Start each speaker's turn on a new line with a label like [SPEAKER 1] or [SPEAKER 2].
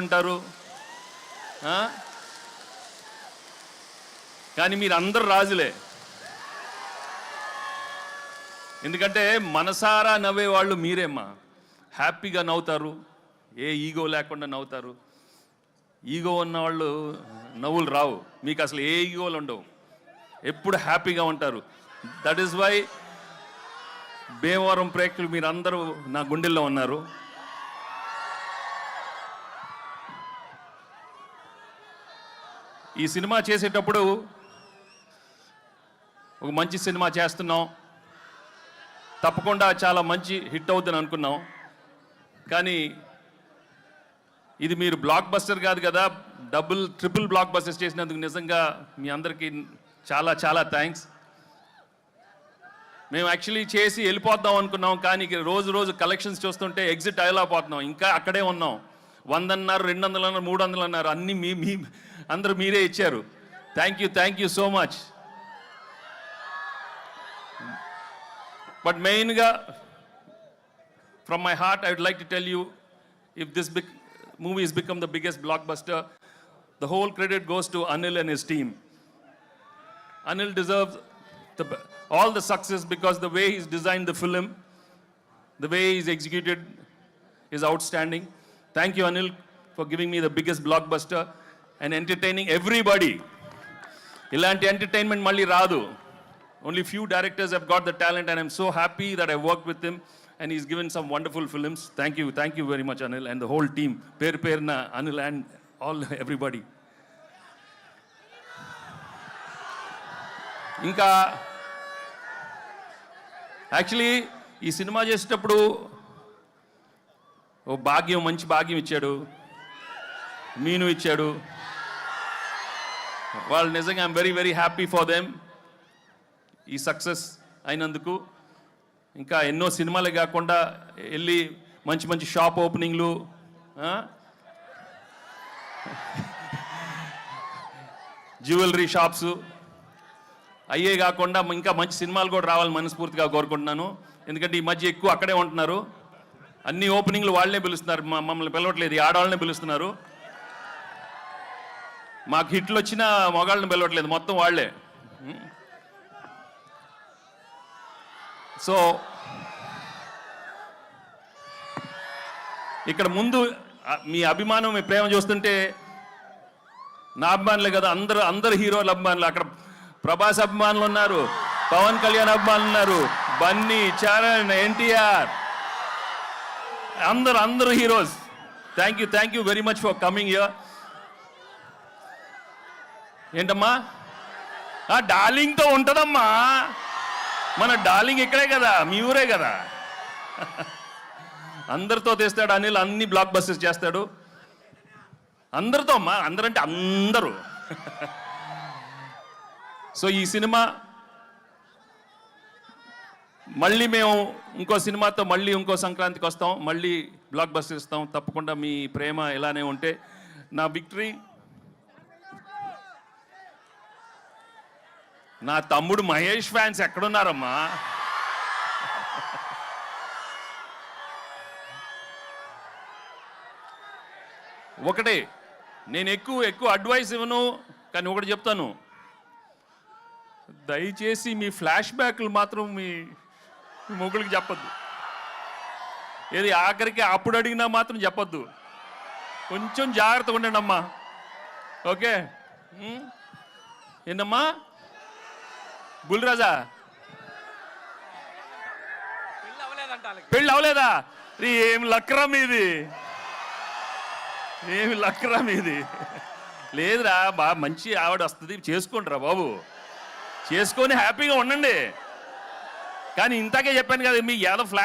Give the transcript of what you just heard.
[SPEAKER 1] ఉంటారు. కానీ మీరు అందరు రాజులే. ఎందుకంటే మనసారా నవ్వే వాళ్ళు మీరేమ్మా. హ్యాపీగా నవ్వుతారు, ఏ ఈగో లేకుండా నవ్వుతారు. ఈగో ఉన్న వాళ్ళు నవ్వులు రావు, మీకు అసలు ఏ ఈగోలు ఉండవు, ఎప్పుడు హ్యాపీగా ఉంటారు. దట్ ఈస్ వై భీమవరం ప్రేక్షకులు మీరందరూ నా గుండెల్లో ఉన్నారు. ఈ సినిమా చేసేటప్పుడు ఒక మంచి సినిమా చేస్తున్నాం, తప్పకుండా చాలా మంచి హిట్ అవుతుందని అనుకున్నాం. కానీ ఇది మీరు బ్లాక్ బస్టర్ కాదు కదా, ట్రిపుల్ బ్లాక్ బస్టర్స్ చేసినందుకు నిజంగా మీ అందరికీ చాలా చాలా థ్యాంక్స్. మేము యాక్చువల్లీ చేసి వెళ్ళిపోద్దాం అనుకున్నాం, కానీ రోజు రోజు కలెక్షన్స్ చూస్తుంటే ఎగ్జిట్ అయ్యలేకపోతున్నాం. ఇంకా అక్కడే ఉన్నాం. 100 అన్నారు, 200 అన్నారు, 300 అన్నారు, అన్నీ మీ అందరూ మీరే ఇచ్చారు. Thank you so much. But మెయిన్గా from my heart I would like to tell you, if this movie has become the biggest blockbuster, the whole credit goes to Anil and his team. Anil deserves all the success because the way he's designed the film, the way he's executed is outstanding. Thank you, Anil, for giving me the biggest blockbuster and entertaining everybody. Ilanti entertainment malli raadu. Only few directors have got the talent, and I'm so happy that I worked with him and he's given some wonderful films. Thank you very much, Anil, and the whole team. Perna Anil and all everybody. ఇంకా actually ఈ cinema చేసేటప్పుడు ఓ మంచి భాగ్యం ఇచ్చాడు, మీను ఇచ్చాడు. వాళ్ళు నిజంగా I'm very very happy for them ఈ సక్సెస్ అయినందుకు. ఇంకా ఎన్నో సినిమాలే కాకుండా వెళ్ళి మంచి మంచి షాప్ ఓపెనింగ్లు, జ్యువెలరీ షాప్స్ అయ్యే కాకుండా ఇంకా మంచి సినిమాలు కూడా రావాలని మనస్ఫూర్తిగా కోరుకుంటున్నాను. ఎందుకంటే ఈ మధ్య ఎక్కువ అక్కడే ఉంటున్నారు, అన్ని ఓపెనింగ్లు వాళ్ళనే పిలుస్తున్నారు, మమ్మల్ని పిలవట్లేదు, ఈ ఆడవాళ్ళనే పిలుస్తున్నారు. మాకు హిట్లు వచ్చినా మగాళ్ళని పిలవట్లేదు, మొత్తం వాళ్ళే. సో ఇక్కడ ముందు మీ అభిమానం, మీ ప్రేమ చూస్తుంటే నా అభిమానులే కదా, అందరు హీరోల అభిమానులు. అక్కడ ప్రభాస్ అభిమానులు ఉన్నారు, పవన్ కళ్యాణ్ అభిమానులు ఉన్నారు, బన్నీ, చరణ్, ఎన్టీఆర్, అందరు heroes. Thank you very much for coming here. ఏంటమ్మా డార్లింగ్తో ఉంటుందమ్మా, మన డార్లింగ్ ఇక్కడే కదా, మీ ఊరే కదా. అందరితో తెస్తాడు అనిల్, అన్ని బ్లాక్ బస్టర్స్ చేస్తాడు అందరితో అమ్మా, అందరంటే అందరూ. సో ఈ సినిమా మళ్ళీ మేము ఇంకో సినిమాతో మళ్ళీ ఇంకో సంక్రాంతికి వస్తాం, మళ్ళీ బ్లాక్ బస్టర్ ఇస్తాం. తప్పకుండా మీ ప్రేమ ఇలానే ఉంటే నా విక్టరీ. నా తమ్ముడు మహేష్ ఫ్యాన్స్ ఎక్కడున్నారమ్మా? ఒకటే, నేను ఎక్కువ అడ్వైస్ ఇవ్వను, కానీ ఒకటి చెప్తాను, దయచేసి మీ ఫ్లాష్ బ్యాక్లు మాత్రం మీ మొగుడికి చెప్పద్దు. ఏది ఆఖరికి అప్పుడు అడిగినా మాత్రం చెప్పద్దు. కొంచెం జాగ్రత్తగా ఉండండి అమ్మా, ఓకే? ఏంటమ్మా బుల్రాజా, పెళ్ళి అవలేదా? ఏమి లక్రా మీది, లేదురా మంచి ఆవిడ వస్తుంది, చేసుకోండిరా బాబు, చేసుకొని హ్యాపీగా ఉండండి. కానీ ఇంతకే చెప్పాను కదా, మీ ఏదో ఫ్లాష్